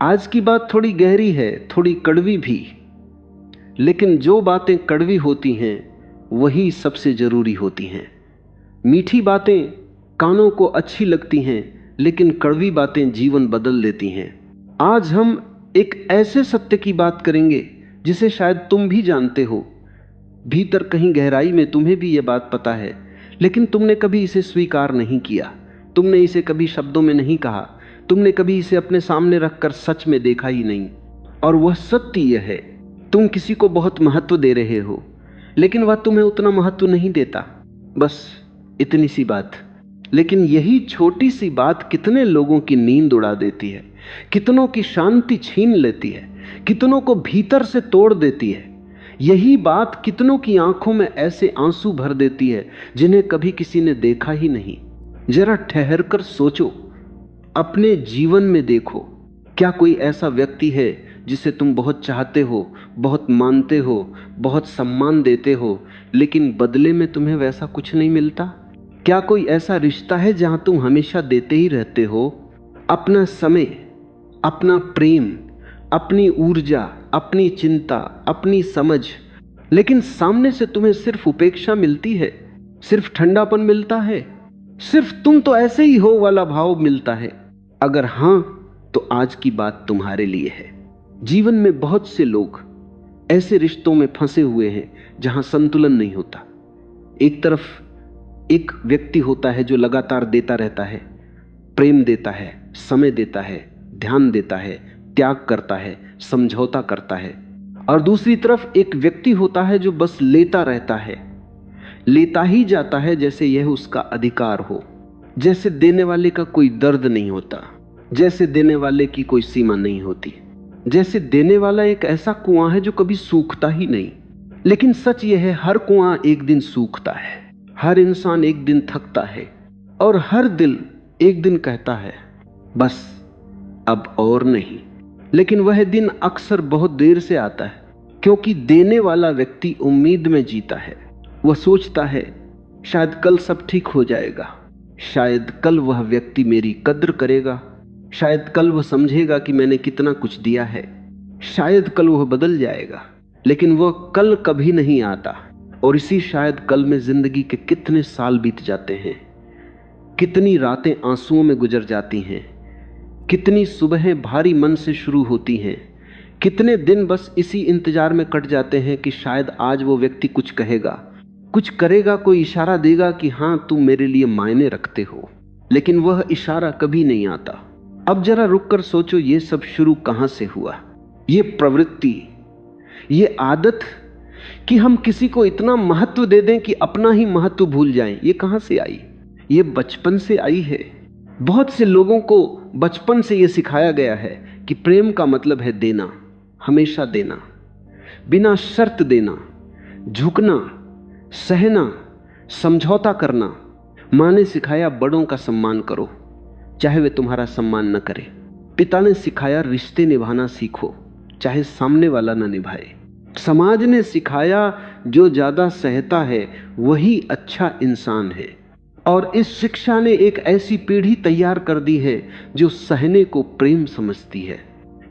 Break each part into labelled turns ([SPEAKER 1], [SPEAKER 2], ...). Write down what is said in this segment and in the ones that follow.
[SPEAKER 1] आज की बात थोड़ी गहरी है, थोड़ी कड़वी भी, लेकिन जो बातें कड़वी होती हैं वही सबसे जरूरी होती हैं। मीठी बातें कानों को अच्छी लगती हैं, लेकिन कड़वी बातें जीवन बदल देती हैं। आज हम एक ऐसे सत्य की बात करेंगे जिसे शायद तुम भी जानते हो, भीतर कहीं गहराई में तुम्हें भी यह बात पता है, लेकिन तुमने कभी इसे स्वीकार नहीं किया, तुमने इसे कभी शब्दों में नहीं कहा, तुमने कभी इसे अपने सामने रखकर सच में देखा ही नहीं। और वह सत्य यह है, तुम किसी को बहुत महत्व दे रहे हो, लेकिन वह तुम्हें उतना महत्व नहीं देता। बस इतनी सी बात। लेकिन यही छोटी सी बात कितने लोगों की नींद उड़ा देती है, कितनों की शांति छीन लेती है, कितनों को भीतर से तोड़ देती है। यही बात कितनों की आंखों में ऐसे आंसू भर देती है जिन्हें कभी किसी ने देखा ही नहीं। जरा ठहर कर सोचो, अपने जीवन में देखो, क्या कोई ऐसा व्यक्ति है जिसे तुम बहुत चाहते हो, बहुत मानते हो, बहुत सम्मान देते हो, लेकिन बदले में तुम्हें वैसा कुछ नहीं मिलता? क्या कोई ऐसा रिश्ता है जहां तुम हमेशा देते ही रहते हो, अपना समय, अपना प्रेम, अपनी ऊर्जा, अपनी चिंता, अपनी समझ, लेकिन सामने से तुम्हें सिर्फ उपेक्षा मिलती है, सिर्फ ठंडापन मिलता है, सिर्फ तुम तो ऐसे ही हो वाला भाव मिलता है? अगर हां, तो आज की बात तुम्हारे लिए है। जीवन में बहुत से लोग ऐसे रिश्तों में फंसे हुए हैं जहां संतुलन नहीं होता। एक तरफ एक व्यक्ति होता है जो लगातार देता रहता है, प्रेम देता है, समय देता है, ध्यान देता है, त्याग करता है, समझौता करता है। और दूसरी तरफ एक व्यक्ति होता है जो बस लेता रहता है, लेता ही जाता है, जैसे यह उसका अधिकार हो, जैसे देने वाले का कोई दर्द नहीं होता, जैसे देने वाले की कोई सीमा नहीं होती, जैसे देने वाला एक ऐसा कुआं है जो कभी सूखता ही नहीं। लेकिन सच यह है, हर कुआं एक दिन सूखता है, हर इंसान एक दिन थकता है, और हर दिल एक दिन कहता है बस अब और नहीं। लेकिन वह दिन अक्सर बहुत देर से आता है, क्योंकि देने वाला व्यक्ति उम्मीद में जीता है। वह सोचता है शायद कल सब ठीक हो जाएगा, शायद कल वह व्यक्ति मेरी कद्र करेगा, शायद कल वह समझेगा कि मैंने कितना कुछ दिया है, शायद कल वह बदल जाएगा। लेकिन वह कल कभी नहीं आता, और इसी शायद कल में जिंदगी के कितने साल बीत जाते हैं, कितनी रातें आंसुओं में गुजर जाती हैं, कितनी सुबहें भारी मन से शुरू होती हैं, कितने दिन बस इसी इंतजार में कट जाते हैं कि शायद आज वो व्यक्ति कुछ कहेगा, कुछ करेगा, कोई इशारा देगा कि हाँ तुम मेरे लिए मायने रखते हो। लेकिन वह इशारा कभी नहीं आता। अब जरा रुक कर सोचो, ये सब शुरू कहां से हुआ? ये प्रवृत्ति, ये आदत कि हम किसी को इतना महत्व दे दें कि अपना ही महत्व भूल जाएं, ये कहां से आई? ये बचपन से आई है। बहुत से लोगों को बचपन से यह सिखाया गया है कि प्रेम का मतलब है देना, हमेशा देना, बिना शर्त देना, झुकना, सहना, समझौता करना। माँ ने सिखाया बड़ों का सम्मान करो, चाहे वे तुम्हारा सम्मान न करें। पिता ने सिखाया रिश्ते निभाना सीखो, चाहे सामने वाला न निभाए। समाज ने सिखाया जो ज्यादा सहता है वही अच्छा इंसान है। और इस शिक्षा ने एक ऐसी पीढ़ी तैयार कर दी है जो सहने को प्रेम समझती है,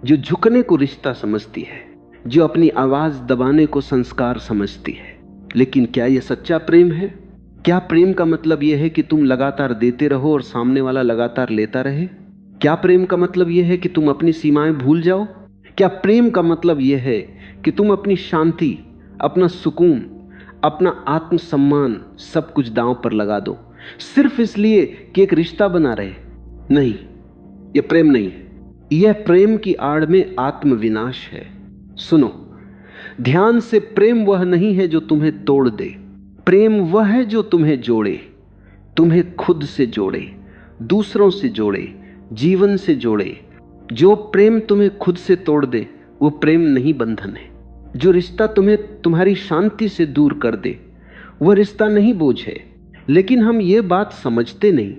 [SPEAKER 1] जो झुकने को रिश्ता समझती है, जो अपनी आवाज दबाने को संस्कार समझती है। लेकिन क्या यह सच्चा प्रेम है? क्या प्रेम का मतलब यह है कि तुम लगातार देते रहो और सामने वाला लगातार लेता रहे? क्या प्रेम का मतलब यह है कि तुम अपनी सीमाएं भूल जाओ? क्या प्रेम का मतलब यह है कि तुम अपनी शांति, अपना सुकून, अपना आत्मसम्मान सब कुछ दांव पर लगा दो, सिर्फ इसलिए कि एक रिश्ता बना रहे? नहीं, यह प्रेम नहीं है। यह प्रेम की आड़ में आत्मविनाश है। सुनो ध्यान से, प्रेम वह नहीं है जो तुम्हें तोड़ दे, प्रेम वह है जो तुम्हें जोड़े, तुम्हें खुद से जोड़े, दूसरों से जोड़े, जीवन से जोड़े। जो प्रेम तुम्हें खुद से तोड़ दे वो प्रेम नहीं, बंधन है। जो रिश्ता तुम्हें तुम्हारी शांति से दूर कर दे वह रिश्ता नहीं, बोझ है। लेकिन हम ये बात समझते नहीं,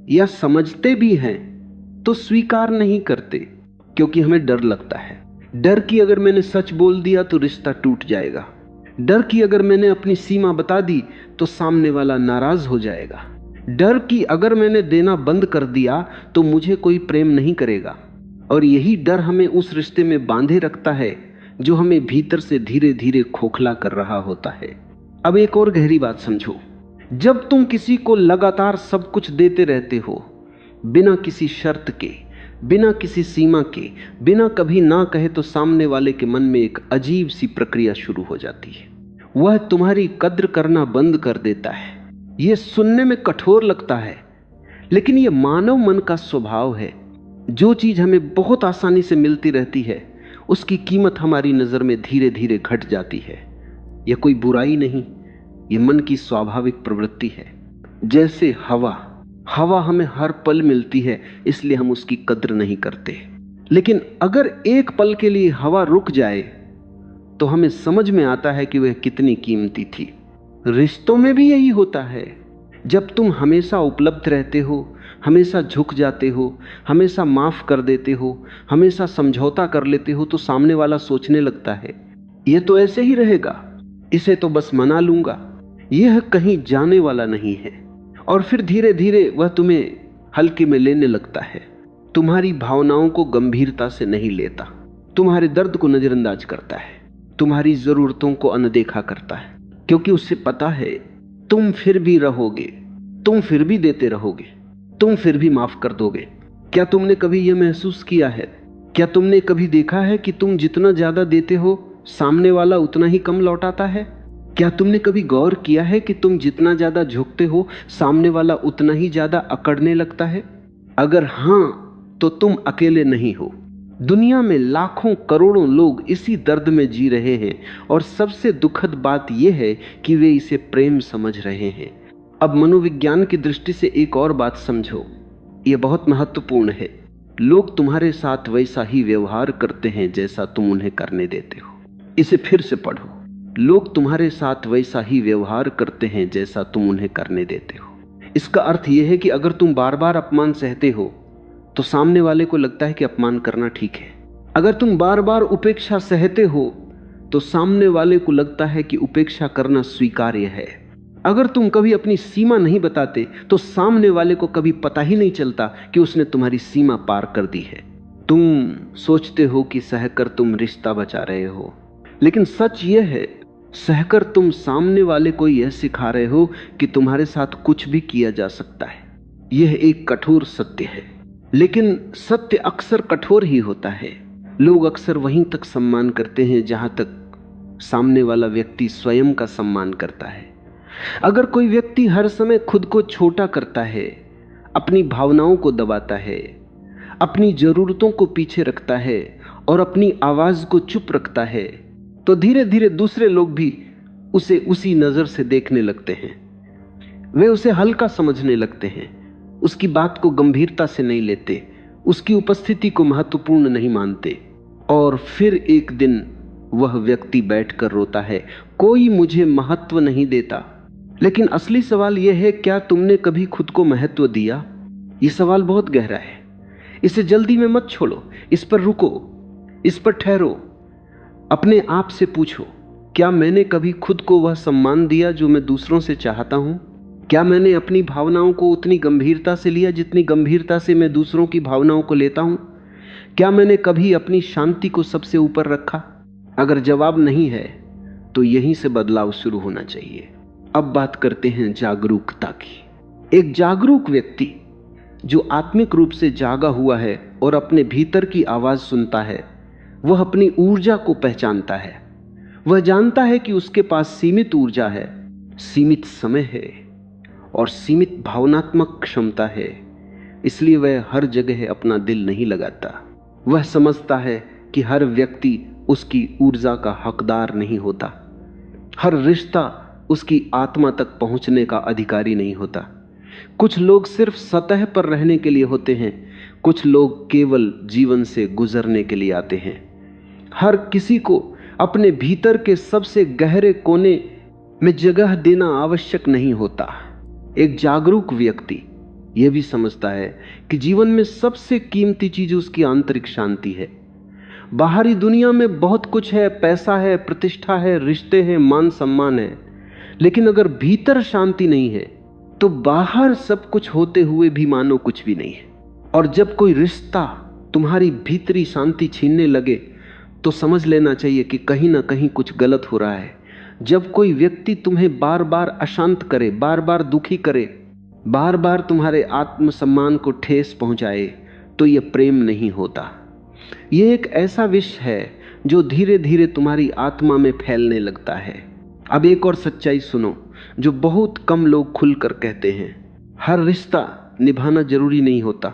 [SPEAKER 1] या समझते भी हैं तो स्वीकार नहीं करते, क्योंकि हमें डर लगता है। डर कि अगर मैंने सच बोल दिया तो रिश्ता टूट जाएगा, डर कि अगर मैंने अपनी सीमा बता दी तो सामने वाला नाराज हो जाएगा, डर कि अगर मैंने देना बंद कर दिया तो मुझे कोई प्रेम नहीं करेगा। और यही डर हमें उस रिश्ते में बांधे रखता है जो हमें भीतर से धीरे धीरे खोखला कर रहा होता है। अब एक और गहरी बात समझो, जब तुम किसी को लगातार सब कुछ देते रहते हो, बिना किसी शर्त के, बिना किसी सीमा के, बिना कभी ना कहे, तो सामने वाले के मन में एक अजीब सी प्रक्रिया शुरू हो जाती है। वह तुम्हारी कद्र करना बंद कर देता है। यह सुनने में कठोर लगता है, लेकिन यह मानव मन का स्वभाव है। जो चीज हमें बहुत आसानी से मिलती रहती है, उसकी कीमत हमारी नजर में धीरे धीरे घट जाती है। यह कोई बुराई नहीं, यह मन की स्वाभाविक प्रवृत्ति है। जैसे हवा हमें हर पल मिलती है, इसलिए हम उसकी कद्र नहीं करते। लेकिन अगर एक पल के लिए हवा रुक जाए तो हमें समझ में आता है कि वह कितनी कीमती थी। रिश्तों में भी यही होता है। जब तुम हमेशा उपलब्ध रहते हो, हमेशा झुक जाते हो, हमेशा माफ कर देते हो, हमेशा समझौता कर लेते हो, तो सामने वाला सोचने लगता है यह तो ऐसे ही रहेगा, इसे तो बस मना लूंगा, यह कहीं जाने वाला नहीं है। और फिर धीरे धीरे वह तुम्हें हल्के में लेने लगता है, तुम्हारी भावनाओं को गंभीरता से नहीं लेता, तुम्हारे दर्द को नजरअंदाज करता है, तुम्हारी जरूरतों को अनदेखा करता है, क्योंकि उसे पता है तुम फिर भी रहोगे, तुम फिर भी देते रहोगे, तुम फिर भी माफ कर दोगे। क्या तुमने कभी यह महसूस किया है? क्या तुमने कभी देखा है कि तुम जितना ज्यादा देते हो, सामने वाला उतना ही कम लौटाता है? क्या तुमने कभी गौर किया है कि तुम जितना ज्यादा झुकते हो, सामने वाला उतना ही ज्यादा अकड़ने लगता है? अगर हां, तो तुम अकेले नहीं हो। दुनिया में लाखों करोड़ों लोग इसी दर्द में जी रहे हैं, और सबसे दुखद बात यह है कि वे इसे प्रेम समझ रहे हैं। अब मनोविज्ञान की दृष्टि से एक और बात समझो, यह बहुत महत्वपूर्ण है। लोग तुम्हारे साथ वैसा ही व्यवहार करते हैं जैसा तुम उन्हें करने देते हो। इसे फिर से पढ़ो, लोग तुम्हारे साथ वैसा ही व्यवहार करते हैं जैसा तुम उन्हें करने देते हो। इसका अर्थ यह है कि अगर तुम बार बार अपमान सहते हो तो सामने वाले को लगता है कि अपमान करना ठीक है। अगर तुम बार बार उपेक्षा सहते हो तो सामने वाले को लगता है कि उपेक्षा करना स्वीकार्य है। अगर तुम कभी अपनी सीमा नहीं बताते तो सामने वाले को कभी पता ही नहीं चलता कि उसने तुम्हारी सीमा पार कर दी है। तुम सोचते हो कि सहकर तुम रिश्ता बचा रहे हो, लेकिन सच यह है, सहकर तुम सामने वाले को यह सिखा रहे हो कि तुम्हारे साथ कुछ भी किया जा सकता है। यह एक कठोर सत्य है, लेकिन सत्य अक्सर कठोर ही होता है। लोग अक्सर वहीं तक सम्मान करते हैं जहां तक सामने वाला व्यक्ति स्वयं का सम्मान करता है। अगर कोई व्यक्ति हर समय खुद को छोटा करता है, अपनी भावनाओं को दबाता है, अपनी जरूरतों को पीछे रखता है और अपनी आवाज को चुप रखता है, तो धीरे धीरे दूसरे लोग भी उसे उसी नजर से देखने लगते हैं। वे उसे हल्का समझने लगते हैं, उसकी बात को गंभीरता से नहीं लेते, उसकी उपस्थिति को महत्वपूर्ण नहीं मानते। और फिर एक दिन वह व्यक्ति बैठकर रोता है, कोई मुझे महत्व नहीं देता। लेकिन असली सवाल यह है, क्या तुमने कभी खुद को महत्व दिया? यह सवाल बहुत गहरा है। इसे जल्दी में मत छोड़ो, इस पर रुको, इस पर ठहरो। अपने आप से पूछो, क्या मैंने कभी खुद को वह सम्मान दिया जो मैं दूसरों से चाहता हूं? क्या मैंने अपनी भावनाओं को उतनी गंभीरता से लिया जितनी गंभीरता से मैं दूसरों की भावनाओं को लेता हूं? क्या मैंने कभी अपनी शांति को सबसे ऊपर रखा? अगर जवाब नहीं है तो यहीं से बदलाव शुरू होना चाहिए। अब बात करते हैं जागरूकता की। एक जागरूक व्यक्ति जो आत्मिक रूप से जागा हुआ है और अपने भीतर की आवाज सुनता है, वह अपनी ऊर्जा को पहचानता है। वह जानता है कि उसके पास सीमित ऊर्जा है, सीमित समय है और सीमित भावनात्मक क्षमता है, इसलिए वह हर जगह अपना दिल नहीं लगाता। वह समझता है कि हर व्यक्ति उसकी ऊर्जा का हकदार नहीं होता, हर रिश्ता उसकी आत्मा तक पहुंचने का अधिकारी नहीं होता। कुछ लोग सिर्फ सतह पर रहने के लिए होते हैं, कुछ लोग केवल जीवन से गुजरने के लिए आते हैं। हर किसी को अपने भीतर के सबसे गहरे कोने में जगह देना आवश्यक नहीं होता। एक जागरूक व्यक्ति यह भी समझता है कि जीवन में सबसे कीमती चीज उसकी आंतरिक शांति है। बाहरी दुनिया में बहुत कुछ है, पैसा है, प्रतिष्ठा है, रिश्ते हैं, मान सम्मान है, लेकिन अगर भीतर शांति नहीं है तो बाहर सब कुछ होते हुए भी मानो कुछ भी नहीं है। और जब कोई रिश्ता तुम्हारी भीतरी शांति छीनने लगे तो समझ लेना चाहिए कि कहीं ना कहीं कुछ गलत हो रहा है। जब कोई व्यक्ति तुम्हें बार बार अशांत करे, बार बार दुखी करे, बार बार तुम्हारे आत्मसम्मान को ठेस पहुंचाए, तो यह प्रेम नहीं होता। यह एक ऐसा विष है जो धीरे धीरे तुम्हारी आत्मा में फैलने लगता है। अब एक और सच्चाई सुनो जो बहुत कम लोग खुलकर कहते हैं। हर रिश्ता निभाना जरूरी नहीं होता।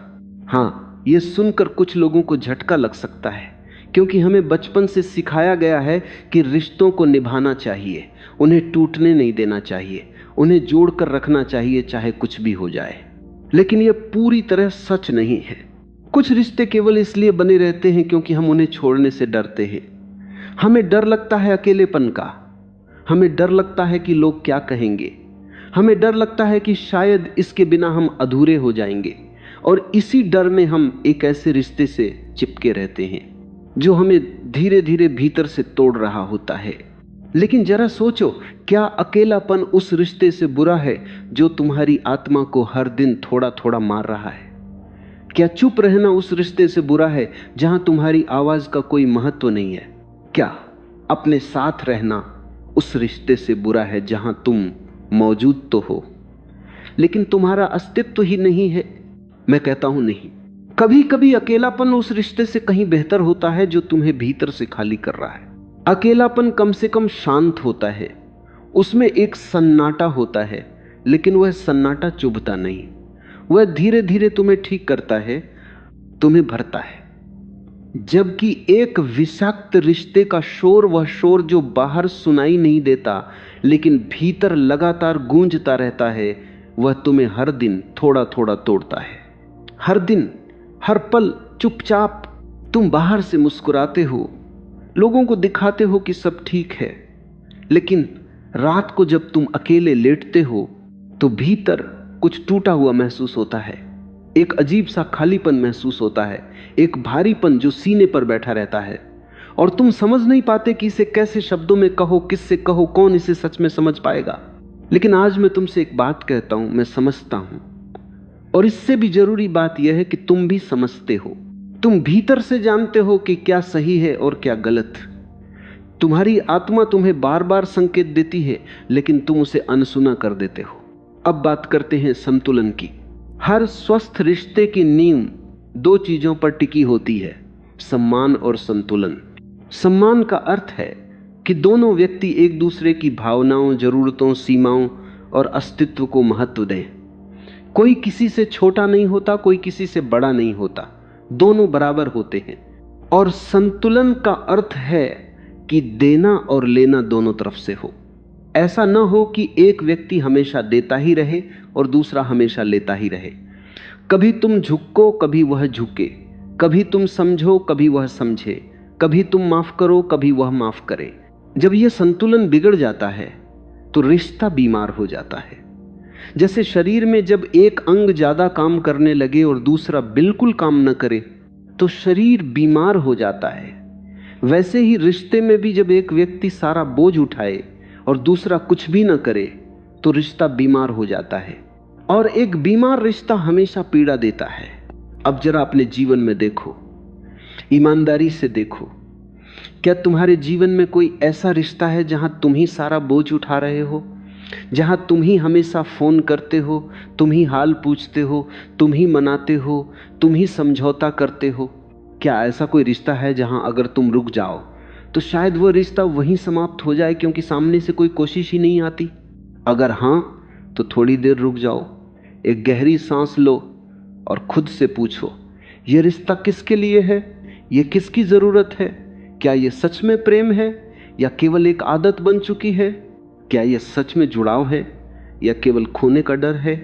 [SPEAKER 1] हाँ, यह सुनकर कुछ लोगों को झटका लग सकता है, क्योंकि हमें बचपन से सिखाया गया है कि रिश्तों को निभाना चाहिए, उन्हें टूटने नहीं देना चाहिए, उन्हें जोड़कर रखना चाहिए चाहे कुछ भी हो जाए। लेकिन यह पूरी तरह सच नहीं है। कुछ रिश्ते केवल इसलिए बने रहते हैं क्योंकि हम उन्हें छोड़ने से डरते हैं। हमें डर लगता है अकेलेपन का, हमें डर लगता है कि लोग क्या कहेंगे, हमें डर लगता है कि शायद इसके बिना हम अधूरे हो जाएंगे, और इसी डर में हम एक ऐसे रिश्ते से चिपके रहते हैं जो हमें धीरे धीरे भीतर से तोड़ रहा होता है। लेकिन जरा सोचो, क्या अकेलापन उस रिश्ते से बुरा है जो तुम्हारी आत्मा को हर दिन थोड़ा थोड़ा मार रहा है? क्या चुप रहना उस रिश्ते से बुरा है जहां तुम्हारी आवाज का कोई महत्व नहीं है? क्या अपने साथ रहना उस रिश्ते से बुरा है जहां तुम मौजूद तो हो लेकिन तुम्हारा अस्तित्व ही नहीं है? मैं कहता हूं नहीं। कभी कभी अकेलापन उस रिश्ते से कहीं बेहतर होता है जो तुम्हें भीतर से खाली कर रहा है। अकेलापन कम से कम शांत होता है, उसमें एक सन्नाटा होता है, लेकिन वह सन्नाटा चुभता नहीं। वह धीरे धीरे तुम्हें ठीक करता है, तुम्हें भरता है। जबकि एक विषाक्त रिश्ते का शोर, वह शोर जो बाहर सुनाई नहीं देता लेकिन भीतर लगातार गूंजता रहता है, वह तुम्हें हर दिन थोड़ा थोड़ा तोड़ता है। हर दिन, हर पल चुपचाप तुम बाहर से मुस्कुराते हो, लोगों को दिखाते हो कि सब ठीक है, लेकिन रात को जब तुम अकेले लेटते हो तो भीतर कुछ टूटा हुआ महसूस होता है, एक अजीब सा खालीपन महसूस होता है, एक भारीपन जो सीने पर बैठा रहता है, और तुम समझ नहीं पाते कि इसे कैसे शब्दों में कहो, किससे कहो, कौन इसे सच में समझ पाएगा। लेकिन आज मैं तुमसे एक बात कहता हूं, मैं समझता हूं, और इससे भी जरूरी बात यह है कि तुम भी समझते हो। तुम भीतर से जानते हो कि क्या सही है और क्या गलत। तुम्हारी आत्मा तुम्हें बार बार संकेत देती है, लेकिन तुम उसे अनसुना कर देते हो। अब बात करते हैं संतुलन की। हर स्वस्थ रिश्ते की नींव दो चीजों पर टिकी होती है, सम्मान और संतुलन। सम्मान का अर्थ है कि दोनों व्यक्ति एक दूसरे की भावनाओं, जरूरतों, सीमाओं और अस्तित्व को महत्व दें। कोई किसी से छोटा नहीं होता, कोई किसी से बड़ा नहीं होता, दोनों बराबर होते हैं। और संतुलन का अर्थ है कि देना और लेना दोनों तरफ से हो। ऐसा न हो कि एक व्यक्ति हमेशा देता ही रहे और दूसरा हमेशा लेता ही रहे। कभी तुम झुको, कभी वह झुके, कभी तुम समझो, कभी वह समझे, कभी तुम माफ करो, कभी वह माफ करे। जब यह संतुलन बिगड़ जाता है तो रिश्ता बीमार हो जाता है। जैसे शरीर में जब एक अंग ज्यादा काम करने लगे और दूसरा बिल्कुल काम न करे तो शरीर बीमार हो जाता है, वैसे ही रिश्ते में भी जब एक व्यक्ति सारा बोझ उठाए और दूसरा कुछ भी न करे तो रिश्ता बीमार हो जाता है। और एक बीमार रिश्ता हमेशा पीड़ा देता है। अब जरा अपने जीवन में देखो, ईमानदारी से देखो, क्या तुम्हारे जीवन में कोई ऐसा रिश्ता है जहां तुम ही सारा बोझ उठा रहे हो, जहां तुम ही हमेशा फोन करते हो, तुम ही हाल पूछते हो, तुम ही मनाते हो, तुम ही समझौता करते हो? क्या ऐसा कोई रिश्ता है जहां अगर तुम रुक जाओ तो शायद वह रिश्ता वहीं समाप्त हो जाए क्योंकि सामने से कोई कोशिश ही नहीं आती? अगर हां तो थोड़ी देर रुक जाओ, एक गहरी सांस लो और खुद से पूछो, यह रिश्ता किसके लिए है, यह किसकी जरूरत है? क्या यह सच में प्रेम है या केवल एक आदत बन चुकी है? क्या यह सच में जुड़ाव है या केवल खोने का डर है?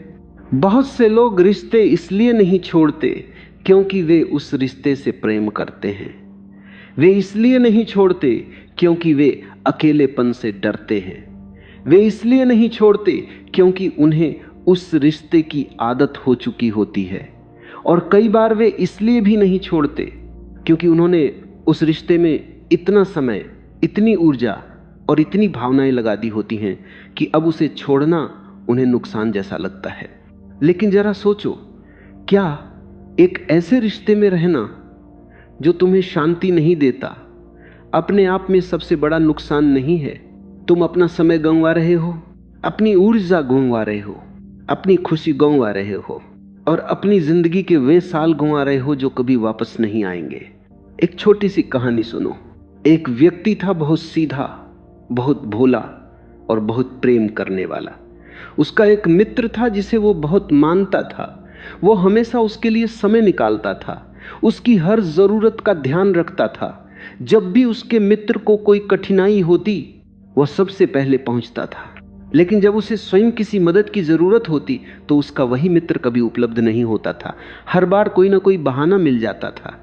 [SPEAKER 1] बहुत से लोग रिश्ते इसलिए नहीं छोड़ते क्योंकि वे उस रिश्ते से प्रेम करते हैं। वे इसलिए नहीं छोड़ते क्योंकि वे अकेलेपन से डरते हैं। वे इसलिए नहीं छोड़ते क्योंकि उन्हें उस रिश्ते की आदत हो चुकी होती है। और कई बार वे इसलिए भी नहीं छोड़ते क्योंकि उन्होंने उस रिश्ते में इतना समय, इतनी ऊर्जा और इतनी भावनाएं लगा दी होती हैं कि अब उसे छोड़ना उन्हें नुकसान जैसा लगता है। लेकिन जरा सोचो, क्या एक ऐसे रिश्ते में रहना जो तुम्हें शांति नहीं देता, अपने आप में सबसे बड़ा नुकसान नहीं है। तुम अपना समय गंवा रहे हो, अपनी ऊर्जा गंवा रहे हो, अपनी खुशी गंवा रहे हो और अपनी जिंदगी के वे साल गंवा रहे हो जो कभी वापस नहीं आएंगे। एक छोटी सी कहानी सुनो। एक व्यक्ति था, बहुत सीधा, बहुत भोला और बहुत प्रेम करने वाला। उसका एक मित्र था जिसे वो बहुत मानता था। वो हमेशा उसके लिए समय निकालता था, उसकी हर जरूरत का ध्यान रखता था। जब भी उसके मित्र को कोई कठिनाई होती, वह सबसे पहले पहुंचता था। लेकिन जब उसे स्वयं किसी मदद की जरूरत होती तो उसका वही मित्र कभी उपलब्ध नहीं होता था। हर बार कोई ना कोई बहाना मिल जाता था।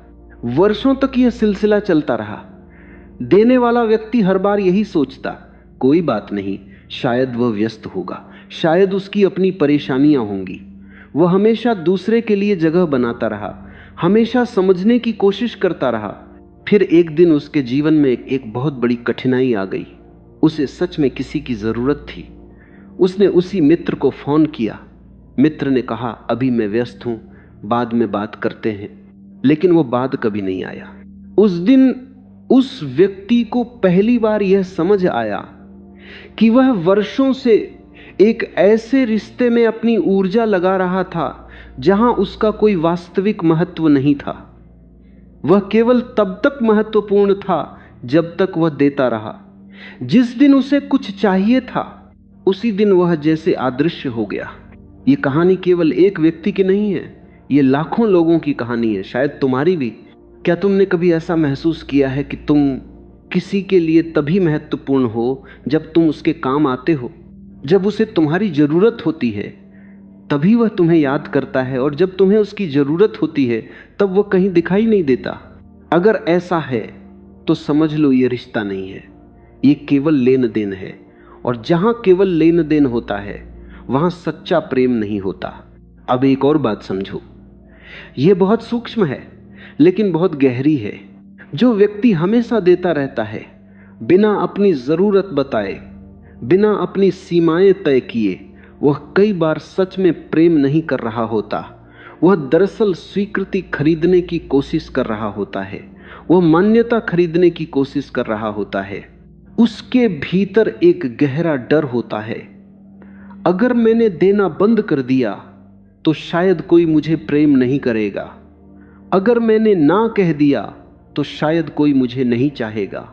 [SPEAKER 1] वर्षों तक यह सिलसिला चलता रहा। देने वाला व्यक्ति हर बार यही सोचता, कोई बात नहीं, शायद वह व्यस्त होगा, शायद उसकी अपनी परेशानियां होंगी। वह हमेशा दूसरे के लिए जगह बनाता रहा, हमेशा समझने की कोशिश करता रहा। फिर एक दिन उसके जीवन में एक बहुत बड़ी कठिनाई आ गई। उसे सच में किसी की जरूरत थी। उसने उसी मित्र को फोन किया। मित्र ने कहा, अभी मैं व्यस्त हूं, बाद में बात करते हैं। लेकिन वो बाद कभी नहीं आया। उस दिन उस व्यक्ति को पहली बार यह समझ आया कि वह वर्षों से एक ऐसे रिश्ते में अपनी ऊर्जा लगा रहा था जहां उसका कोई वास्तविक महत्व नहीं था। वह केवल तब तक महत्वपूर्ण था जब तक वह देता रहा। जिस दिन उसे कुछ चाहिए था, उसी दिन वह जैसे अदृश्य हो गया। यह कहानी केवल एक व्यक्ति की नहीं है, यह लाखों लोगों की कहानी है, शायद तुम्हारी भी। क्या तुमने कभी ऐसा महसूस किया है कि तुम किसी के लिए तभी महत्वपूर्ण हो जब तुम उसके काम आते हो? जब उसे तुम्हारी जरूरत होती है तभी वह तुम्हें याद करता है, और जब तुम्हें उसकी जरूरत होती है तब वह कहीं दिखाई नहीं देता। अगर ऐसा है तो समझ लो यह रिश्ता नहीं है, ये केवल लेन देन है। और जहां केवल लेन देन होता है वहां सच्चा प्रेम नहीं होता। अब एक और बात समझो, यह बहुत सूक्ष्म है लेकिन बहुत गहरी है। जो व्यक्ति हमेशा देता रहता है, बिना अपनी जरूरत बताए, बिना अपनी सीमाएं तय किए, वह कई बार सच में प्रेम नहीं कर रहा होता। वह दरअसल स्वीकृति खरीदने की कोशिश कर रहा होता है, वह मान्यता खरीदने की कोशिश कर रहा होता है। उसके भीतर एक गहरा डर होता है, अगर मैंने देना बंद कर दिया तो शायद कोई मुझे प्रेम नहीं करेगा, अगर मैंने ना कह दिया तो शायद कोई मुझे नहीं चाहेगा।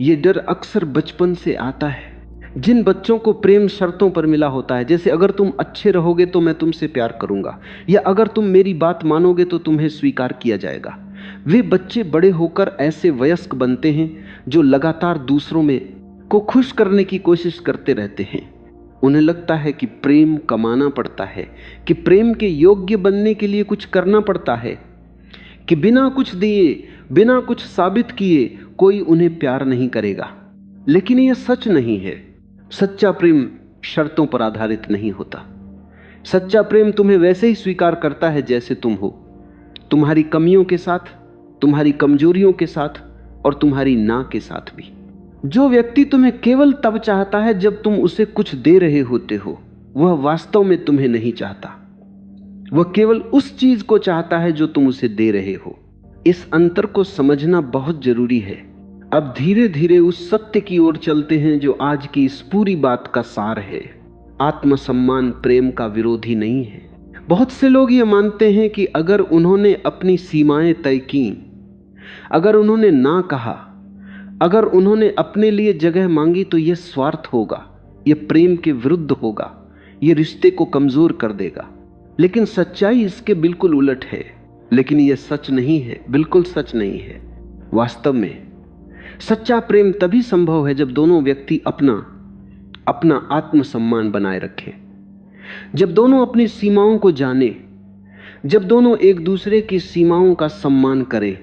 [SPEAKER 1] यह डर अक्सर बचपन से आता है। जिन बच्चों को प्रेम शर्तों पर मिला होता है, जैसे अगर तुम अच्छे रहोगे तो मैं तुमसे प्यार करूंगा, या अगर तुम मेरी बात मानोगे तो तुम्हें स्वीकार किया जाएगा, वे बच्चे बड़े होकर ऐसे वयस्क बनते हैं जो लगातार दूसरों में को खुश करने की कोशिश करते रहते हैं। उन्हें लगता है कि प्रेम कमाना पड़ता है, कि प्रेम के योग्य बनने के लिए कुछ करना पड़ता है, कि बिना कुछ दिए, बिना कुछ साबित किए कोई उन्हें प्यार नहीं करेगा। लेकिन यह सच नहीं है। सच्चा प्रेम शर्तों पर आधारित नहीं होता। सच्चा प्रेम तुम्हें वैसे ही स्वीकार करता है जैसे तुम हो, तुम्हारी कमियों के साथ, तुम्हारी कमजोरियों के साथ और तुम्हारी ना के साथ भी। जो व्यक्ति तुम्हें केवल तब चाहता है जब तुम उसे कुछ दे रहे होते हो, वह वास्तव में तुम्हें नहीं चाहता। वह केवल उस चीज को चाहता है जो तुम उसे दे रहे हो। इस अंतर को समझना बहुत जरूरी है। अब धीरे धीरे उस सत्य की ओर चलते हैं जो आज की इस पूरी बात का सार है। आत्मसम्मान प्रेम का विरोधी नहीं है। बहुत से लोग ये मानते हैं कि अगर उन्होंने अपनी सीमाएं तय की, अगर उन्होंने ना कहा, अगर उन्होंने अपने लिए जगह मांगी तो यह स्वार्थ होगा, यह प्रेम के विरुद्ध होगा, यह रिश्ते को कमजोर कर देगा। लेकिन सच्चाई इसके बिल्कुल उलट है। लेकिन यह सच नहीं है, बिल्कुल सच नहीं है। वास्तव में सच्चा प्रेम तभी संभव है जब दोनों व्यक्ति अपना आत्मसम्मान बनाए रखें, जब दोनों अपनी सीमाओं को जाने, जब दोनों एक दूसरे की सीमाओं का सम्मान करें,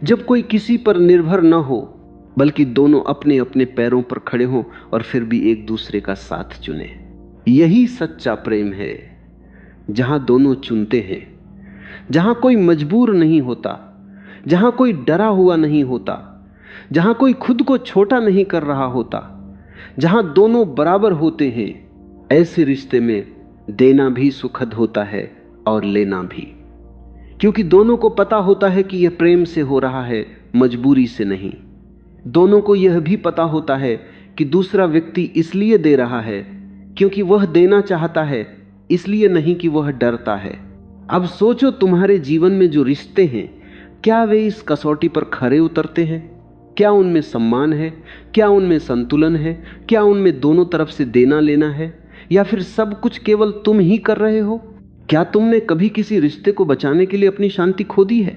[SPEAKER 1] जब कोई किसी पर निर्भर न हो बल्कि दोनों अपने अपने पैरों पर खड़े हों और फिर भी एक दूसरे का साथ चुने। यही सच्चा प्रेम है, जहां दोनों चुनते हैं, जहां कोई मजबूर नहीं होता, जहां कोई डरा हुआ नहीं होता, जहां कोई खुद को छोटा नहीं कर रहा होता, जहां दोनों बराबर होते हैं। ऐसे रिश्ते में देना भी सुखद होता है और लेना भी। क्योंकि दोनों को पता होता है कि यह प्रेम से हो रहा है, मजबूरी से नहीं। दोनों को यह भी पता होता है कि दूसरा व्यक्ति इसलिए दे रहा है क्योंकि वह देना चाहता है, इसलिए नहीं कि वह डरता है। अब सोचो, तुम्हारे जीवन में जो रिश्ते हैं, क्या वे इस कसौटी पर खरे उतरते हैं? क्या उनमें सम्मान है? क्या उनमें संतुलन है? क्या उनमें दोनों तरफ से देना लेना है? या फिर सब कुछ केवल तुम ही कर रहे हो? क्या तुमने कभी किसी रिश्ते को बचाने के लिए अपनी शांति खो दी है?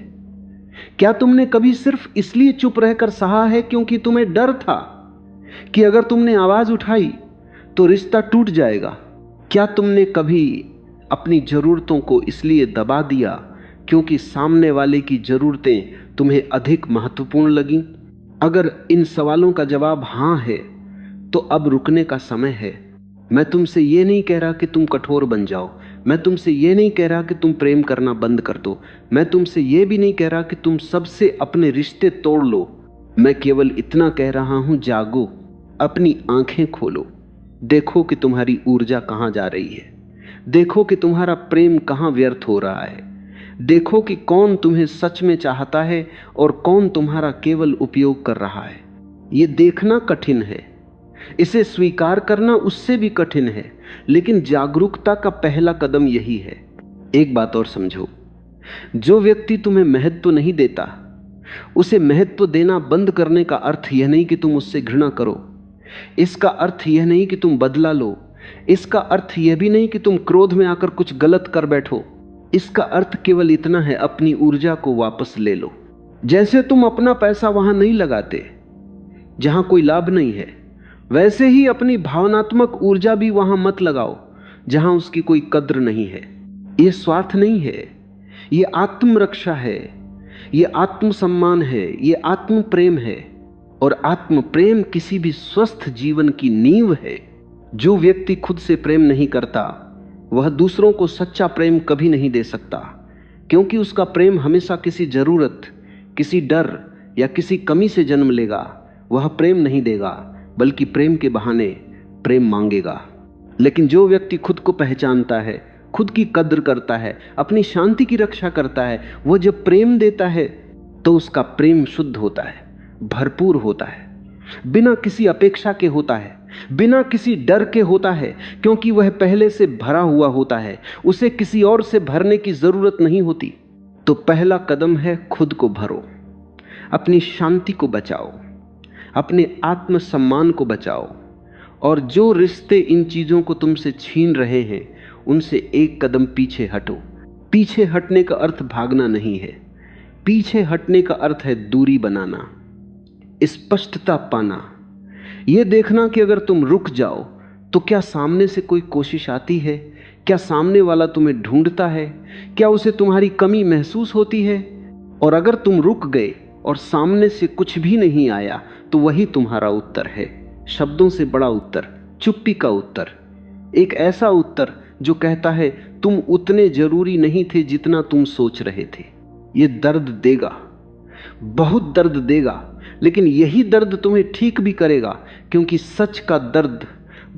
[SPEAKER 1] क्या तुमने कभी सिर्फ इसलिए चुप रहकर सहा है क्योंकि तुम्हें डर था कि अगर तुमने आवाज उठाई तो रिश्ता टूट जाएगा? क्या तुमने कभी अपनी जरूरतों को इसलिए दबा दिया क्योंकि सामने वाले की जरूरतें तुम्हें अधिक महत्वपूर्ण लगीं? अगर इन सवालों का जवाब हां है तो अब रुकने का समय है। मैं तुमसे ये नहीं कह रहा कि तुम कठोर बन जाओ, मैं तुमसे ये नहीं कह रहा कि तुम प्रेम करना बंद कर दो, मैं तुमसे ये भी नहीं कह रहा कि तुम सबसे अपने रिश्ते तोड़ लो। मैं केवल इतना कह रहा हूं, जागो, अपनी आंखें खोलो, देखो कि तुम्हारी ऊर्जा कहां जा रही है, देखो कि तुम्हारा प्रेम कहां व्यर्थ हो रहा है, देखो कि कौन तुम्हें सच में चाहता है और कौन तुम्हारा केवल उपयोग कर रहा है। यह देखना कठिन है, इसे स्वीकार करना उससे भी कठिन है, लेकिन जागरूकता का पहला कदम यही है। एक बात और समझो, जो व्यक्ति तुम्हें महत्व नहीं देता, उसे महत्व देना बंद करने का अर्थ यह नहीं कि तुम उससे घृणा करो, इसका अर्थ यह नहीं कि तुम बदला लो, इसका अर्थ यह भी नहीं कि तुम क्रोध में आकर कुछ गलत कर बैठो। इसका अर्थ केवल इतना है, अपनी ऊर्जा को वापस ले लो। जैसे तुम अपना पैसा वहां नहीं लगाते जहां कोई लाभ नहीं है, वैसे ही अपनी भावनात्मक ऊर्जा भी वहां मत लगाओ जहां उसकी कोई कद्र नहीं है। यह स्वार्थ नहीं है, यह आत्मरक्षा है, यह आत्मसम्मान है, यह आत्म प्रेम है। और आत्म प्रेम किसी भी स्वस्थ जीवन की नींव है। जो व्यक्ति खुद से प्रेम नहीं करता, वह दूसरों को सच्चा प्रेम कभी नहीं दे सकता, क्योंकि उसका प्रेम हमेशा किसी जरूरत, किसी डर या किसी कमी से जन्म लेगा। वह प्रेम नहीं देगा, बल्कि प्रेम के बहाने प्रेम मांगेगा। लेकिन जो व्यक्ति खुद को पहचानता है, खुद की कद्र करता है, अपनी शांति की रक्षा करता है, वह जब प्रेम देता है तो उसका प्रेम शुद्ध होता है, भरपूर होता है, बिना किसी अपेक्षा के होता है, बिना किसी डर के होता है, क्योंकि वह पहले से भरा हुआ होता है, उसे किसी और से भरने की जरूरत नहीं होती। तो पहला कदम है, खुद को भरो, अपनी शांति को बचाओ, अपने आत्मसम्मान को बचाओ। और जो रिश्ते इन चीजों को तुमसे छीन रहे हैं, उनसे एक कदम पीछे हटो। पीछे हटने का अर्थ भागना नहीं है, पीछे हटने का अर्थ है दूरी बनाना, स्पष्टता पाना, यह देखना कि अगर तुम रुक जाओ तो क्या सामने से कोई कोशिश आती है, क्या सामने वाला तुम्हें ढूंढता है, क्या उसे तुम्हारी कमी महसूस होती है। और अगर तुम रुक गए और सामने से कुछ भी नहीं आया तो वही तुम्हारा उत्तर है, शब्दों से बड़ा उत्तर, चुप्पी का उत्तर, एक ऐसा उत्तर जो कहता है तुम उतने जरूरी नहीं थे जितना तुम सोच रहे थे। यह दर्द देगा, बहुत दर्द देगा, लेकिन यही दर्द तुम्हें ठीक भी करेगा, क्योंकि सच का दर्द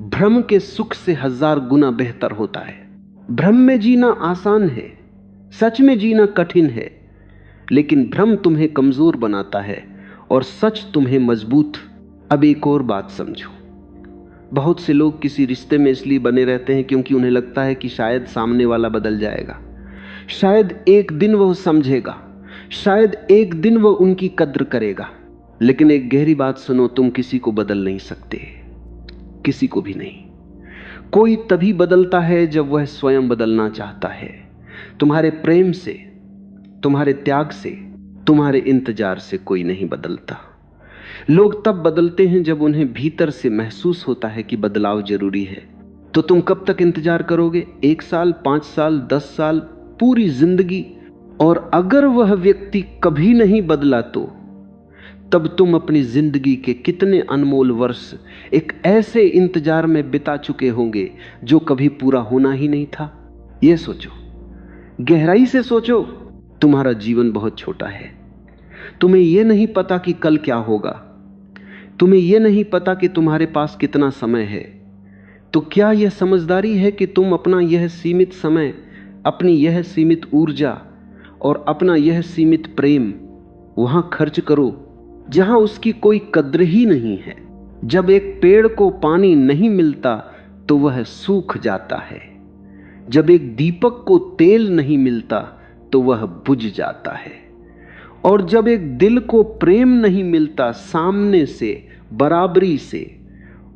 [SPEAKER 1] भ्रम के सुख से 1000 गुना बेहतर होता है। भ्रम में जीना आसान है, सच में जीना कठिन है, लेकिन भ्रम तुम्हें कमजोर बनाता है और सच तुम्हें मजबूत। अब एक और बात समझो, बहुत से लोग किसी रिश्ते में इसलिए बने रहते हैं क्योंकि उन्हें लगता है कि शायद सामने वाला बदल जाएगा, शायद एक दिन वह समझेगा, शायद एक दिन वह उनकी कद्र करेगा। लेकिन एक गहरी बात सुनो, तुम किसी को बदल नहीं सकते, किसी को भी नहीं। कोई तभी बदलता है जब वह स्वयं बदलना चाहता है। तुम्हारे प्रेम से, तुम्हारे त्याग से, तुम्हारे इंतजार से कोई नहीं बदलता। लोग तब बदलते हैं जब उन्हें भीतर से महसूस होता है कि बदलाव जरूरी है। तो तुम कब तक इंतजार करोगे? 1 साल, 5 साल, 10 साल, पूरी जिंदगी? और अगर वह व्यक्ति कभी नहीं बदला तो तब तुम अपनी जिंदगी के कितने अनमोल वर्ष एक ऐसे इंतजार में बिता चुके होंगे जो कभी पूरा होना ही नहीं था। यह सोचो, गहराई से सोचो। तुम्हारा जीवन बहुत छोटा है, तुम्हें यह नहीं पता कि कल क्या होगा, तुम्हें यह नहीं पता कि तुम्हारे पास कितना समय है। तो क्या यह समझदारी है कि तुम अपना यह सीमित समय, अपनी यह सीमित ऊर्जा और अपना यह सीमित प्रेम वहां खर्च करो जहां उसकी कोई कद्र ही नहीं है। जब एक पेड़ को पानी नहीं मिलता तो वह सूख जाता है। जब एक दीपक को तेल नहीं मिलता तो वह बुझ जाता है। और जब एक दिल को प्रेम नहीं मिलता सामने से, बराबरी से,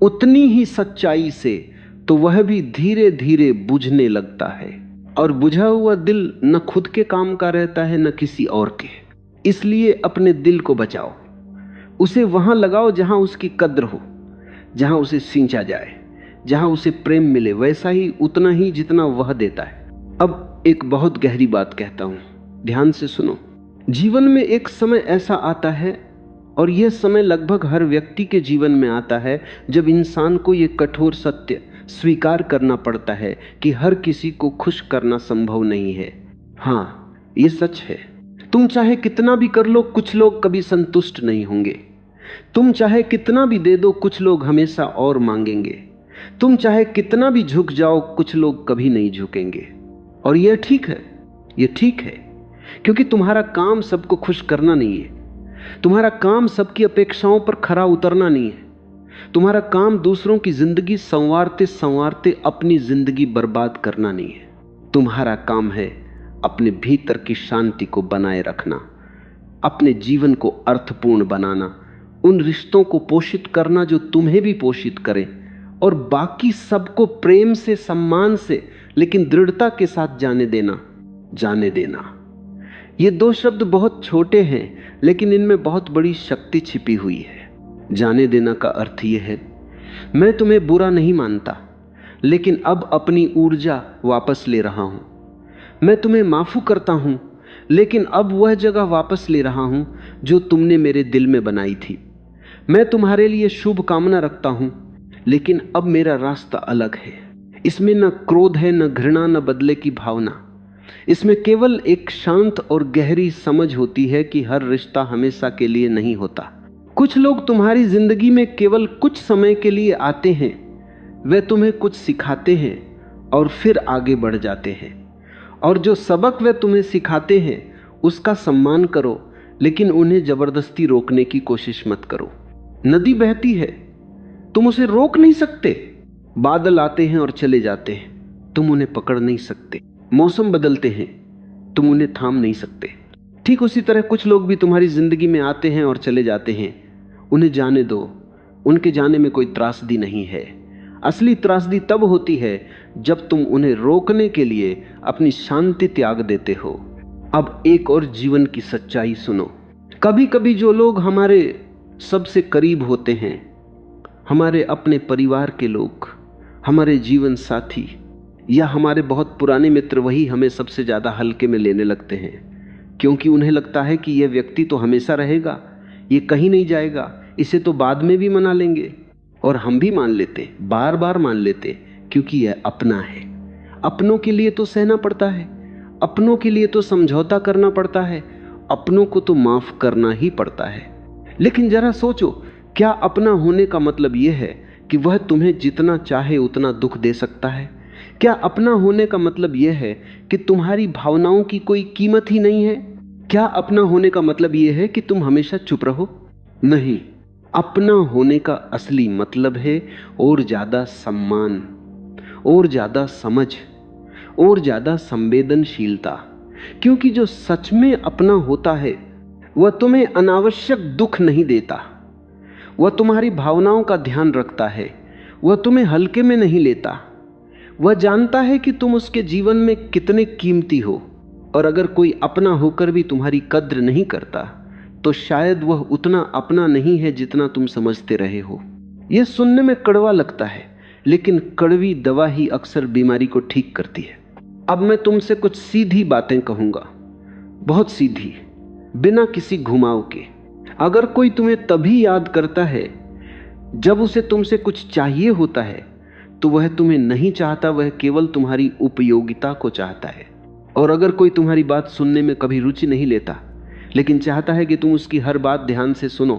[SPEAKER 1] उतनी ही सच्चाई से, तो वह भी धीरे धीरे बुझने लगता है। और बुझा हुआ दिल न खुद के काम का रहता है न किसी और के। इसलिए अपने दिल को बचाओ, उसे वहां लगाओ जहां उसकी कद्र हो, जहां उसे सींचा जाए, जहां उसे प्रेम मिले, वैसा ही, उतना ही जितना वह देता है। अब एक बहुत गहरी बात कहता हूं, ध्यान से सुनो। जीवन में एक समय ऐसा आता है, और यह समय लगभग हर व्यक्ति के जीवन में आता है, जब इंसान को यह कठोर सत्य स्वीकार करना पड़ता है कि हर किसी को खुश करना संभव नहीं है। हाँ, यह सच है। तुम चाहे कितना भी कर लो, कुछ लोग कभी संतुष्ट नहीं होंगे। तुम चाहे कितना भी दे दो, कुछ लोग हमेशा और मांगेंगे। तुम चाहे कितना भी झुक जाओ, कुछ लोग कभी नहीं झुकेंगे। और यह ठीक है, यह ठीक है, क्योंकि तुम्हारा काम सबको खुश करना नहीं है। तुम्हारा काम सबकी अपेक्षाओं पर खरा उतरना नहीं है। तुम्हारा काम दूसरों की जिंदगी संवारते संवारते अपनी जिंदगी बर्बाद करना नहीं है। तुम्हारा काम है अपने भीतर की शांति को बनाए रखना, अपने जीवन को अर्थपूर्ण बनाना, उन रिश्तों को पोषित करना जो तुम्हें भी पोषित करें, और बाकी सबको प्रेम से, सम्मान से, लेकिन दृढ़ता के साथ जाने देना। ये दो शब्द बहुत छोटे हैं, लेकिन इनमें बहुत बड़ी शक्ति छिपी हुई है। जाने देना का अर्थ यह है, मैं तुम्हें बुरा नहीं मानता, लेकिन अब अपनी ऊर्जा वापस ले रहा हूं। मैं तुम्हें माफू करता हूं, लेकिन अब वह जगह वापस ले रहा हूं जो तुमने मेरे दिल में बनाई थी। मैं तुम्हारे लिए शुभ कामना रखता हूं, लेकिन अब मेरा रास्ता अलग है। इसमें न क्रोध है, न घृणा, न बदले की भावना। इसमें केवल एक शांत और गहरी समझ होती है कि हर रिश्ता हमेशा के लिए नहीं होता। कुछ लोग तुम्हारी जिंदगी में केवल कुछ समय के लिए आते हैं, वे तुम्हें कुछ सिखाते हैं और फिर आगे बढ़ जाते हैं। और जो सबक वे तुम्हें सिखाते हैं उसका सम्मान करो, लेकिन उन्हें जबरदस्ती रोकने की कोशिश मत करो। नदी बहती है, तुम उसे रोक नहीं सकते। बादल आते हैं और चले जाते हैं, तुम उन्हें पकड़ नहीं सकते। मौसम बदलते हैं, तुम उन्हें थाम नहीं सकते। ठीक उसी तरह कुछ लोग भी तुम्हारी जिंदगी में आते हैं और चले जाते हैं, उन्हें जाने दो। उनके जाने में कोई त्रासदी नहीं है। असली त्रासदी तब होती है जब तुम उन्हें रोकने के लिए अपनी शांति त्याग देते हो। अब एक और जीवन की सच्चाई सुनो। कभी कभी जो लोग हमारे सबसे करीब होते हैं, हमारे अपने परिवार के लोग, हमारे जीवन साथी या हमारे बहुत पुराने मित्र, वही हमें सबसे ज्यादा हल्के में लेने लगते हैं, क्योंकि उन्हें लगता है कि यह व्यक्ति तो हमेशा रहेगा, ये कहीं नहीं जाएगा, इसे तो बाद में भी मना लेंगे। और हम भी मान लेते, बार बार मान लेते, क्योंकि यह अपना है। अपनों के लिए तो सहना पड़ता है, अपनों के लिए तो समझौता करना पड़ता है, अपनों को तो माफ करना ही पड़ता है। लेकिन जरा सोचो, क्या अपना होने का मतलब यह है कि वह तुम्हें जितना चाहे उतना दुख दे सकता है? क्या अपना होने का मतलब यह है कि तुम्हारी भावनाओं की कोई कीमत ही नहीं है? क्या अपना होने का मतलब यह है कि तुम हमेशा चुप रहो? नहीं, अपना होने का असली मतलब है और ज्यादा सम्मान, और ज्यादा समझ, और ज्यादा संवेदनशीलता। क्योंकि जो सच में अपना होता है वह तुम्हें अनावश्यक दुख नहीं देता, वह तुम्हारी भावनाओं का ध्यान रखता है, वह तुम्हें हल्के में नहीं लेता। वह जानता है कि तुम उसके जीवन में कितने कीमती हो, और अगर कोई अपना होकर भी तुम्हारी कद्र नहीं करता तो शायद वह उतना अपना नहीं है जितना तुम समझते रहे हो। यह सुनने में कड़वा लगता है, लेकिन कड़वी दवा ही अक्सर बीमारी को ठीक करती है। अब मैं तुमसे कुछ सीधी बातें कहूंगा, बहुत सीधी, बिना किसी घुमाव के। अगर कोई तुम्हें तभी याद करता है जब उसे तुमसे कुछ चाहिए होता है, तो वह तुम्हें नहीं चाहता, वह केवल तुम्हारी उपयोगिता को चाहता है। और अगर कोई तुम्हारी बात सुनने में कभी रुचि नहीं लेता, लेकिन चाहता है कि तुम उसकी हर बात ध्यान से सुनो,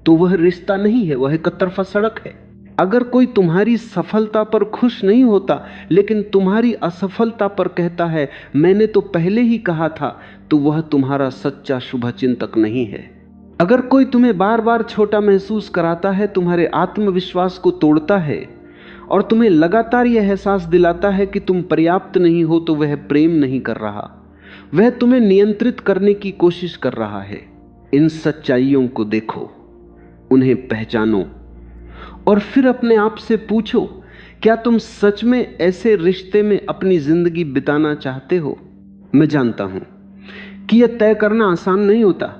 [SPEAKER 1] तो वह रिश्ता नहीं है, वह एक तरफा सड़क है। अगर कोई तुम्हारी सफलता पर खुश नहीं होता लेकिन तुम्हारी असफलता पर कहता है मैंने तो पहले ही कहा था, तो वह तुम्हारा सच्चा शुभचिंतक नहीं है। अगर कोई तुम्हें बार बार छोटा महसूस कराता है, तुम्हारे आत्मविश्वास को तोड़ता है और तुम्हें लगातार यह एहसास दिलाता है कि तुम पर्याप्त नहीं हो, तो वह प्रेम नहीं कर रहा, वह तुम्हें नियंत्रित करने की कोशिश कर रहा है। इन सच्चाइयों को देखो, उन्हें पहचानो और फिर अपने आप से पूछो, क्या तुम सच में ऐसे रिश्ते में अपनी जिंदगी बिताना चाहते हो? मैं जानता हूं कि यह तय करना आसान नहीं होता।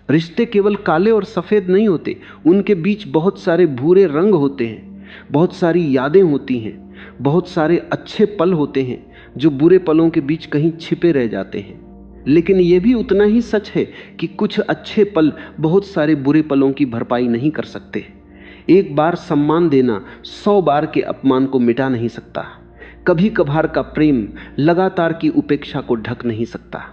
[SPEAKER 1] रिश्ते केवल काले और सफेद नहीं होते, उनके बीच बहुत सारे भूरे रंग होते हैं, बहुत सारी यादें होती हैं, बहुत सारे अच्छे पल होते हैं जो बुरे पलों के बीच कहीं छिपे रह जाते हैं। लेकिन यह भी उतना ही सच है कि कुछ अच्छे पल बहुत सारे बुरे पलों की भरपाई नहीं कर सकते। एक बार सम्मान देना 100 बार के अपमान को मिटा नहीं सकता। कभी कभार का प्रेम लगातार की उपेक्षा को ढक नहीं सकता।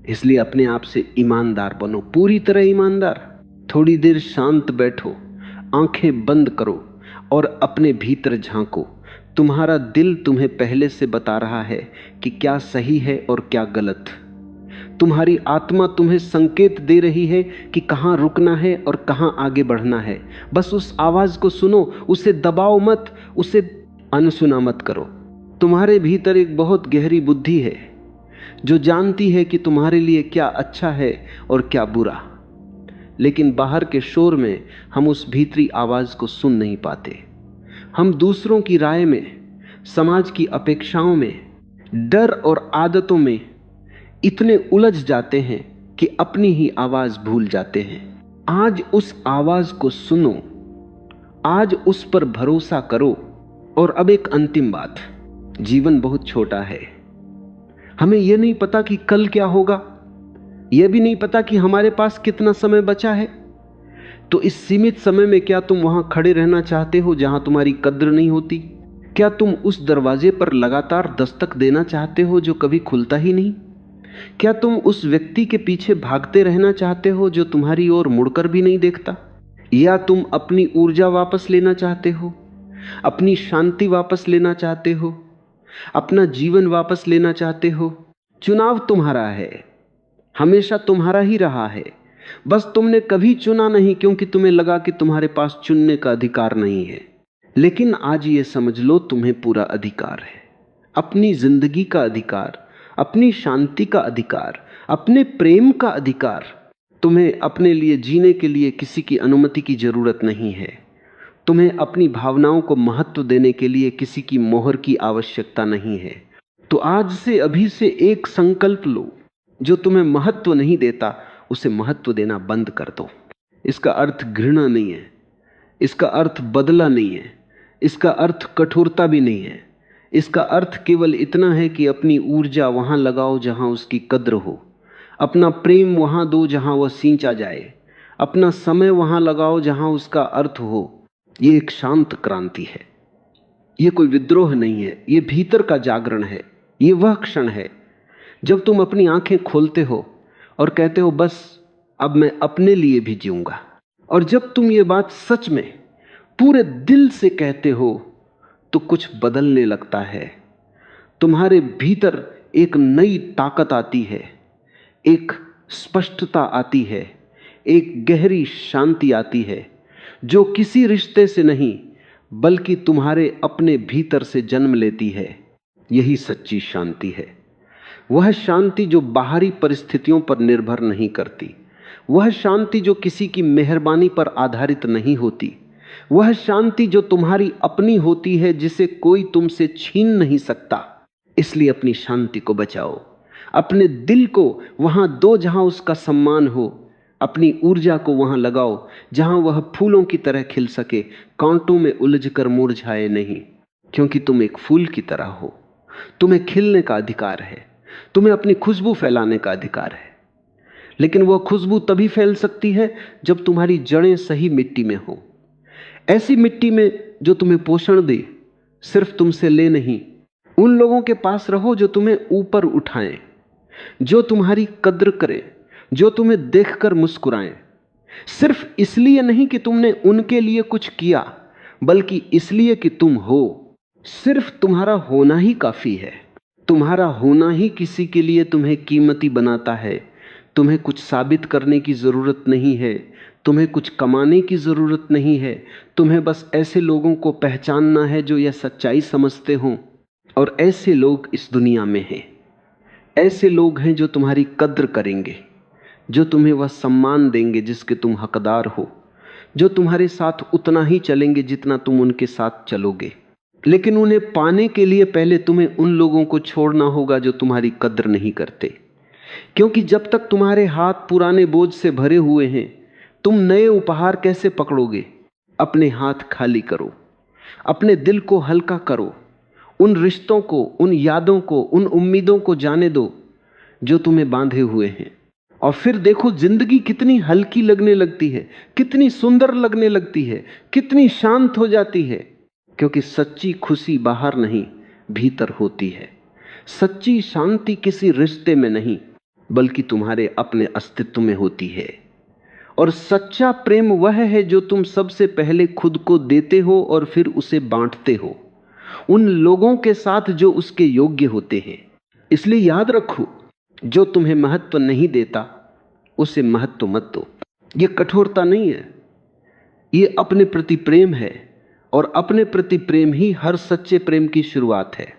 [SPEAKER 1] इसलिए अपने आप से ईमानदार बनो, पूरी तरह ईमानदार। थोड़ी देर शांत बैठो, आंखें बंद करो और अपने भीतर झांको। तुम्हारा दिल तुम्हें पहले से बता रहा है कि क्या सही है और क्या गलत। तुम्हारी आत्मा तुम्हें संकेत दे रही है कि कहां रुकना है और कहां आगे बढ़ना है। बस उस आवाज को सुनो, उसे दबाओ मत, उसे अनसुना मत करो। तुम्हारे भीतर एक बहुत गहरी बुद्धि है जो जानती है कि तुम्हारे लिए क्या अच्छा है और क्या बुरा। लेकिन बाहर के शोर में हम उस भीतरी आवाज को सुन नहीं पाते। हम दूसरों की राय में, समाज की अपेक्षाओं में, डर और आदतों में इतने उलझ जाते हैं कि अपनी ही आवाज भूल जाते हैं। आज उस आवाज को सुनो, आज उस पर भरोसा करो। और अब एक अंतिम बात, जीवन बहुत छोटा है। हमें यह नहीं पता कि कल क्या होगा, यह भी नहीं पता कि हमारे पास कितना समय बचा है। तो इस सीमित समय में क्या तुम वहां खड़े रहना चाहते हो जहां तुम्हारी कद्र नहीं होती? क्या तुम उस दरवाजे पर लगातार दस्तक देना चाहते हो जो कभी खुलता ही नहीं? क्या तुम उस व्यक्ति के पीछे भागते रहना चाहते हो जो तुम्हारी ओर मुड़कर भी नहीं देखता? या तुम अपनी ऊर्जा वापस लेना चाहते हो, अपनी शांति वापस लेना चाहते हो, अपना जीवन वापस लेना चाहते हो? चुनाव तुम्हारा है, हमेशा तुम्हारा ही रहा है। बस तुमने कभी चुना नहीं क्योंकि तुम्हें लगा कि तुम्हारे पास चुनने का अधिकार नहीं है। लेकिन आज ये समझ लो, तुम्हें पूरा अधिकार है, अपनी जिंदगी का अधिकार, अपनी शांति का अधिकार, अपने प्रेम का अधिकार। तुम्हें अपने लिए जीने के लिए किसी की अनुमति की जरूरत नहीं है। तुम्हें अपनी भावनाओं को महत्व देने के लिए किसी की मोहर की आवश्यकता नहीं है। तो आज से, अभी से एक संकल्प लो, जो तुम्हें महत्व नहीं देता उसे महत्व देना बंद कर दो। इसका अर्थ घृणा नहीं है, इसका अर्थ बदला नहीं है, इसका अर्थ कठोरता भी नहीं है। इसका अर्थ केवल इतना है कि अपनी ऊर्जा वहां लगाओ जहां उसकी कद्र हो, अपना प्रेम वहां दो जहां वह सींचा जाए, अपना समय वहां लगाओ जहां उसका अर्थ हो। यह एक शांत क्रांति है, यह कोई विद्रोह नहीं है, यह भीतर का जागरण है। यह वह क्षण है जब तुम अपनी आंखें खोलते हो और कहते हो बस अब मैं अपने लिए भी जीऊंगा। और जब तुम ये बात सच में पूरे दिल से कहते हो तो कुछ बदलने लगता है। तुम्हारे भीतर एक नई ताकत आती है, एक स्पष्टता आती है, एक गहरी शांति आती है जो किसी रिश्ते से नहीं बल्कि तुम्हारे अपने भीतर से जन्म लेती है। यही सच्ची शांति है, वह शांति जो बाहरी परिस्थितियों पर निर्भर नहीं करती, वह शांति जो किसी की मेहरबानी पर आधारित नहीं होती, वह शांति जो तुम्हारी अपनी होती है, जिसे कोई तुमसे छीन नहीं सकता। इसलिए अपनी शांति को बचाओ, अपने दिल को वहां दो जहां उसका सम्मान हो, अपनी ऊर्जा को वहां लगाओ जहां वह फूलों की तरह खिल सके, कांटों में उलझकर मुरझाए नहीं। क्योंकि तुम एक फूल की तरह हो, तुम्हें खिलने का अधिकार है, तुम्हें अपनी खुशबू फैलाने का अधिकार है। लेकिन वह खुशबू तभी फैल सकती है जब तुम्हारी जड़ें सही मिट्टी में हो, ऐसी मिट्टी में जो तुम्हें पोषण दे, सिर्फ तुमसे ले नहीं। उन लोगों के पास रहो जो तुम्हें ऊपर उठाएं, जो तुम्हारी कद्र करें, जो तुम्हें देखकर मुस्कुराएं। सिर्फ इसलिए नहीं कि तुमने उनके लिए कुछ किया, बल्कि इसलिए कि तुम हो। सिर्फ तुम्हारा होना ही काफी है। तुम्हारा होना ही किसी के लिए तुम्हें कीमती बनाता है। तुम्हें कुछ साबित करने की जरूरत नहीं है, तुम्हें कुछ कमाने की जरूरत नहीं है। तुम्हें बस ऐसे लोगों को पहचानना है जो यह सच्चाई समझते हों, और ऐसे लोग इस दुनिया में हैं। ऐसे लोग हैं जो तुम्हारी कद्र करेंगे, जो तुम्हें वह सम्मान देंगे जिसके तुम हकदार हो, जो तुम्हारे साथ उतना ही चलेंगे जितना तुम उनके साथ चलोगे। लेकिन उन्हें पाने के लिए पहले तुम्हें उन लोगों को छोड़ना होगा जो तुम्हारी कद्र नहीं करते। क्योंकि जब तक तुम्हारे हाथ पुराने बोझ से भरे हुए हैं, तुम नए उपहार कैसे पकड़ोगे? अपने हाथ खाली करो, अपने दिल को हल्का करो, उन रिश्तों को, उन यादों को, उन उम्मीदों को जाने दो जो तुम्हें बांधे हुए हैं। और फिर देखो जिंदगी कितनी हल्की लगने लगती है, कितनी सुंदर लगने लगती है, कितनी शांत हो जाती है। क्योंकि सच्ची खुशी बाहर नहीं, भीतर होती है। सच्ची शांति किसी रिश्ते में नहीं, बल्कि तुम्हारे अपने अस्तित्व में होती है। और सच्चा प्रेम वह है जो तुम सबसे पहले खुद को देते हो और फिर उसे बांटते हो उन लोगों के साथ जो उसके योग्य होते हैं। इसलिए याद रखो, जो तुम्हें महत्व नहीं देता उसे महत्व मत दो। यह कठोरता नहीं है, यह अपने प्रति प्रेम है। और अपने प्रति प्रेम ही हर सच्चे प्रेम की शुरुआत है।